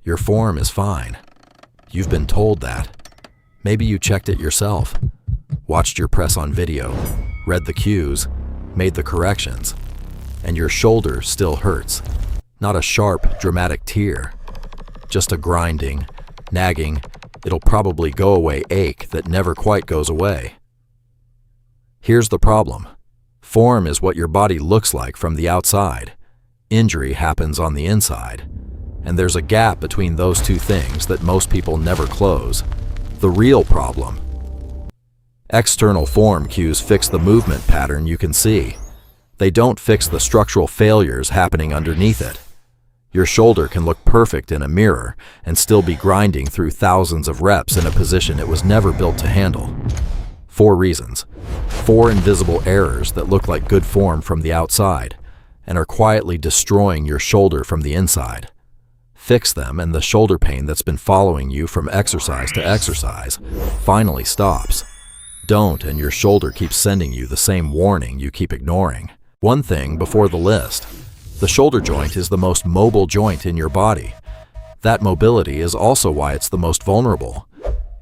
Your form is fine. You've been told that. Maybe you checked it yourself, watched your press on video, read the cues, made the corrections, and your shoulder still hurts. Not a sharp, dramatic tear, just a grinding, nagging, it'll probably go away ache that never quite goes away. Here's the problem. Form is what your body looks like from the outside. Injury happens on the inside. And there's a gap between those two things that most people never close. The real problem. External form cues fix the movement pattern you can see. They don't fix the structural failures happening underneath it. Your shoulder can look perfect in a mirror and still be grinding through thousands of reps in a position it was never built to handle. 4 reasons. 4 invisible errors that look like good form from the outside and are quietly destroying your shoulder from the inside. Fix them and the shoulder pain that's been following you from exercise to exercise finally stops. Don't, and your shoulder keeps sending you the same warning you keep ignoring. One thing before the list. The shoulder joint is the most mobile joint in your body. That mobility is also why it's the most vulnerable.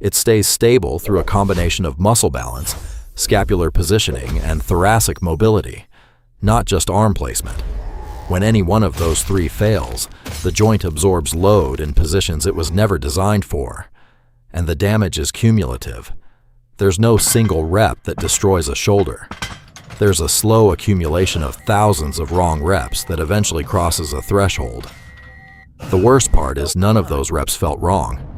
It stays stable through a combination of muscle balance, scapular positioning, and thoracic mobility, not just arm placement. When any one of those 3 fails, the joint absorbs load in positions it was never designed for, and the damage is cumulative. There's no single rep that destroys a shoulder. There's a slow accumulation of thousands of wrong reps that eventually crosses a threshold. The worst part is none of those reps felt wrong.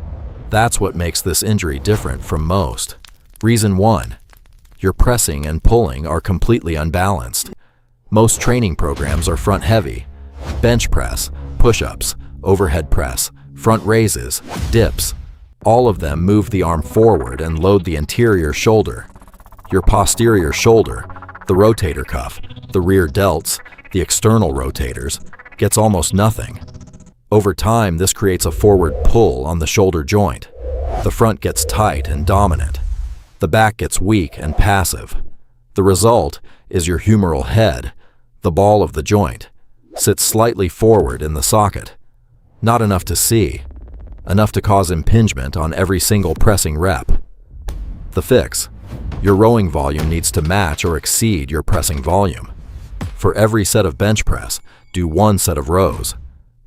That's what makes this injury different from most. Reason 1. Your pressing and pulling are completely unbalanced. Most training programs are front-heavy. Bench press, push-ups, overhead press, front raises, dips. All of them move the arm forward and load the anterior shoulder. Your posterior shoulder, the rotator cuff, the rear delts, the external rotators, gets almost nothing. Over time, this creates a forward pull on the shoulder joint. The front gets tight and dominant. The back gets weak and passive. The result is your humeral head, the ball of the joint, sits slightly forward in the socket. Not enough to see, enough to cause impingement on every single pressing rep. The fix. Your rowing volume needs to match or exceed your pressing volume. For every set of bench press, do 1 set of rows.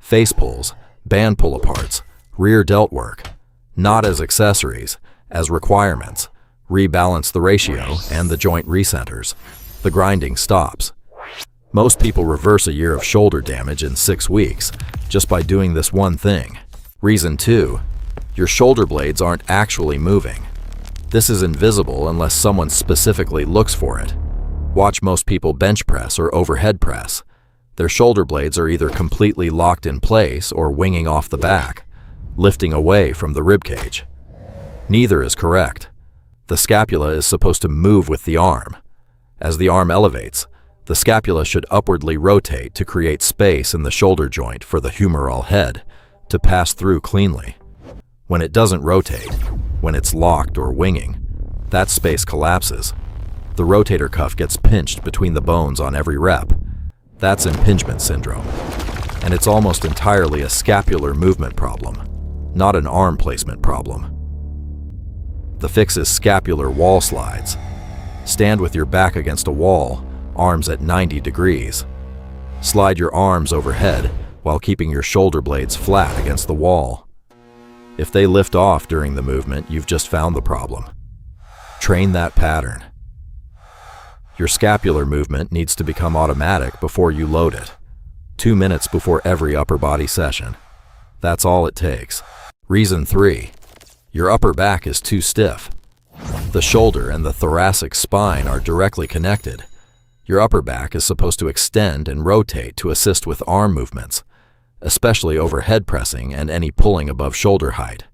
Face pulls, band pull-aparts, rear delt work, not as accessories, as requirements. Rebalance the ratio and the joint recenters. The grinding stops. Most people reverse a year of shoulder damage in 6 weeks just by doing this one thing. Reason 2. Your shoulder blades aren't actually moving. This is invisible unless someone specifically looks for it. Watch most people bench press or overhead press. Their shoulder blades are either completely locked in place or winging off the back, lifting away from the ribcage. Neither is correct. The scapula is supposed to move with the arm. As the arm elevates, the scapula should upwardly rotate to create space in the shoulder joint for the humeral head to pass through cleanly. When it doesn't rotate, when it's locked or winging, that space collapses. The rotator cuff gets pinched between the bones on every rep. That's impingement syndrome. And it's almost entirely a scapular movement problem, not an arm placement problem. The fix is scapular wall slides. Stand with your back against a wall, arms at 90 degrees. Slide your arms overhead while keeping your shoulder blades flat against the wall. If they lift off during the movement, you've just found the problem. Train that pattern. Your scapular movement needs to become automatic before you load it. 2 minutes before every upper body session. That's all it takes. Reason 3. Your upper back is too stiff. The shoulder and the thoracic spine are directly connected. Your upper back is supposed to extend and rotate to assist with arm movements, especially overhead pressing and any pulling above shoulder height.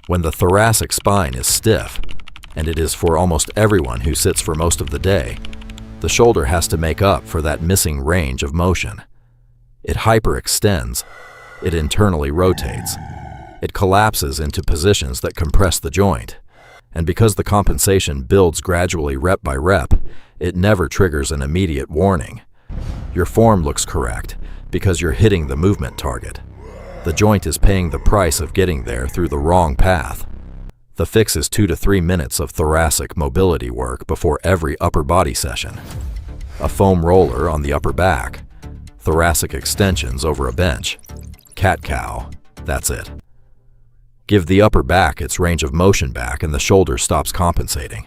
When the thoracic spine is stiff, and it is for almost everyone who sits for most of the day, the shoulder has to make up for that missing range of motion. It hyperextends. It internally rotates. It collapses into positions that compress the joint. And because the compensation builds gradually rep by rep, it never triggers an immediate warning. Your form looks correct because you're hitting the movement target. The joint is paying the price of getting there through the wrong path. The fix is 2 to 3 minutes of thoracic mobility work before every upper body session. A foam roller on the upper back. Thoracic extensions over a bench. Cat-cow. That's it. Give the upper back its range of motion back and the shoulder stops compensating.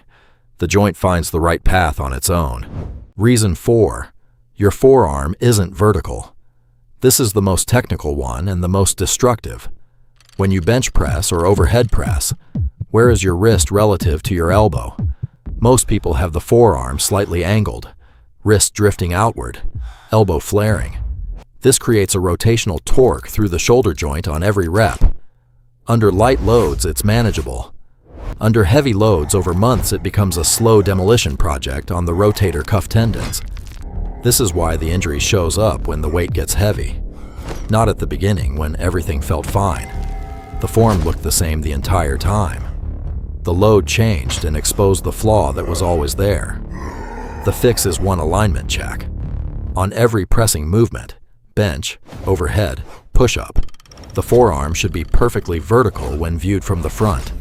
The joint finds the right path on its own. Reason 4. Your forearm isn't vertical. This is the most technical one and the most destructive. When you bench press or overhead press, where is your wrist relative to your elbow? Most people have the forearm slightly angled, wrist drifting outward, elbow flaring. This creates a rotational torque through the shoulder joint on every rep. Under light loads, it's manageable. Under heavy loads over months, it becomes a slow demolition project on the rotator cuff tendons. This is why the injury shows up when the weight gets heavy. Not at the beginning when everything felt fine. The form looked the same the entire time. The load changed and exposed the flaw that was always there. The fix is one alignment check. On every pressing movement, bench, overhead, push-up, the forearm should be perfectly vertical when viewed from the front.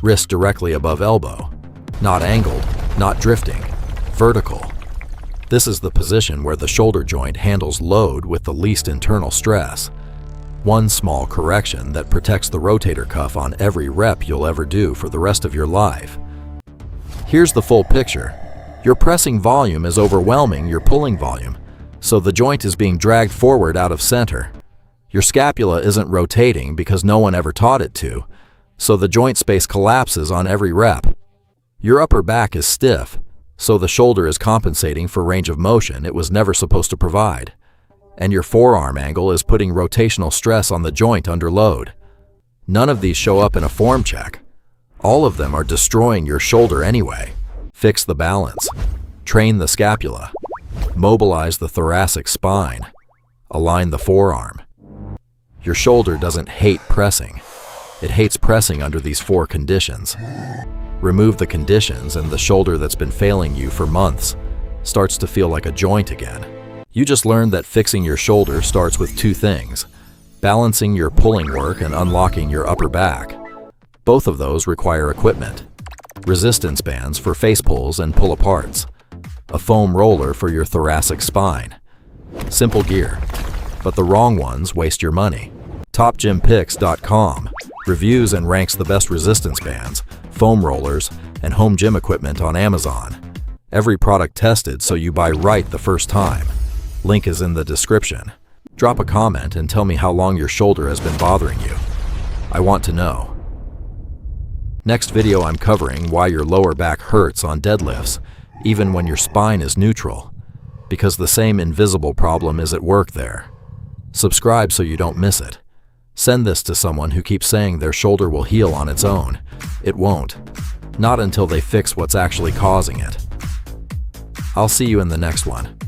Wrist directly above elbow. Not angled, not drifting. Vertical. This is the position where the shoulder joint handles load with the least internal stress. One small correction that protects the rotator cuff on every rep you'll ever do for the rest of your life. Here's the full picture. Your pressing volume is overwhelming your pulling volume, so the joint is being dragged forward out of center. Your scapula isn't rotating because no one ever taught it to, so the joint space collapses on every rep. Your upper back is stiff, so the shoulder is compensating for range of motion it was never supposed to provide. And your forearm angle is putting rotational stress on the joint under load. None of these show up in a form check. All of them are destroying your shoulder anyway. Fix the balance. Train the scapula. Mobilize the thoracic spine. Align the forearm. Your shoulder doesn't hate pressing. It hates pressing under these 4 conditions. Remove the conditions and the shoulder that's been failing you for months starts to feel like a joint again. You just learned that fixing your shoulder starts with 2 things: balancing your pulling work and unlocking your upper back. Both of those require equipment. Resistance bands for face pulls and pull-aparts. A foam roller for your thoracic spine. Simple gear, but the wrong ones waste your money. TopGymPicks.com reviews and ranks the best resistance bands, foam rollers, and home gym equipment on Amazon. Every product tested so you buy right the first time. Link is in the description. Drop a comment and tell me how long your shoulder has been bothering you. I want to know. Next video I'm covering why your lower back hurts on deadlifts, even when your spine is neutral, because the same invisible problem is at work there. Subscribe so you don't miss it. Send this to someone who keeps saying their shoulder will heal on its own. It won't. Not until they fix what's actually causing it. I'll see you in the next one.